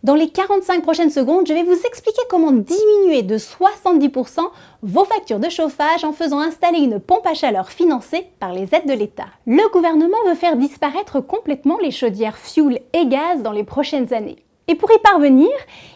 Dans les 45 prochaines secondes, je vais vous expliquer comment diminuer de 70% vos factures de chauffage en faisant installer une pompe à chaleur financée par les aides de l'État. Le gouvernement veut faire disparaître complètement les chaudières fioul et gaz dans les prochaines années. Et pour y parvenir,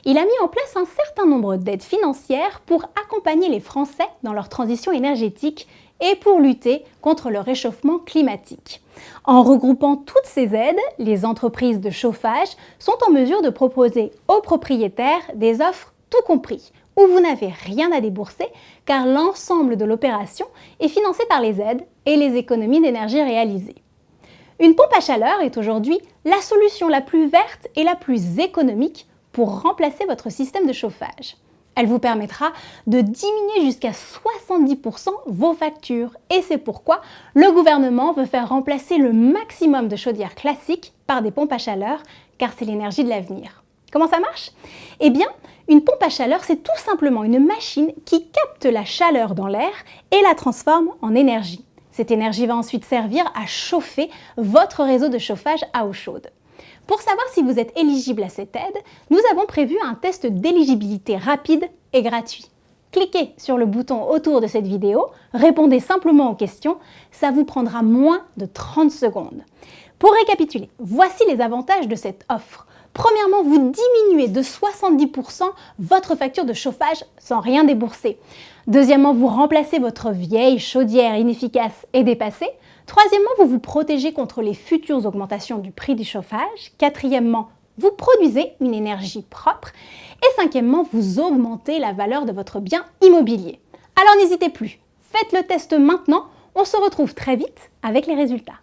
il a mis en place un certain nombre d'aides financières pour accompagner les Français dans leur transition énergétique et pour lutter contre le réchauffement climatique. En regroupant toutes ces aides, les entreprises de chauffage sont en mesure de proposer aux propriétaires des offres tout compris, où vous n'avez rien à débourser car l'ensemble de l'opération est financé par les aides et les économies d'énergie réalisées. Une pompe à chaleur est aujourd'hui la solution la plus verte et la plus économique pour remplacer votre système de chauffage. Elle vous permettra de diminuer jusqu'à 70% vos factures et c'est pourquoi le gouvernement veut faire remplacer le maximum de chaudières classiques par des pompes à chaleur car c'est l'énergie de l'avenir. Comment ça marche ? Eh bien, une pompe à chaleur, c'est tout simplement une machine qui capte la chaleur dans l'air et la transforme en énergie. Cette énergie va ensuite servir à chauffer votre réseau de chauffage à eau chaude. Pour savoir si vous êtes éligible à cette aide, nous avons prévu un test d'éligibilité rapide et gratuit. Cliquez sur le bouton autour de cette vidéo, répondez simplement aux questions, ça vous prendra moins de 30 secondes. Pour récapituler, voici les avantages de cette offre. Premièrement, vous diminuez de 70% votre facture de chauffage sans rien débourser. Deuxièmement, vous remplacez votre vieille chaudière inefficace et dépassée. Troisièmement, vous vous protégez contre les futures augmentations du prix du chauffage. Quatrièmement, vous produisez une énergie propre. Et cinquièmement, vous augmentez la valeur de votre bien immobilier. Alors n'hésitez plus, faites le test maintenant. On se retrouve très vite avec les résultats.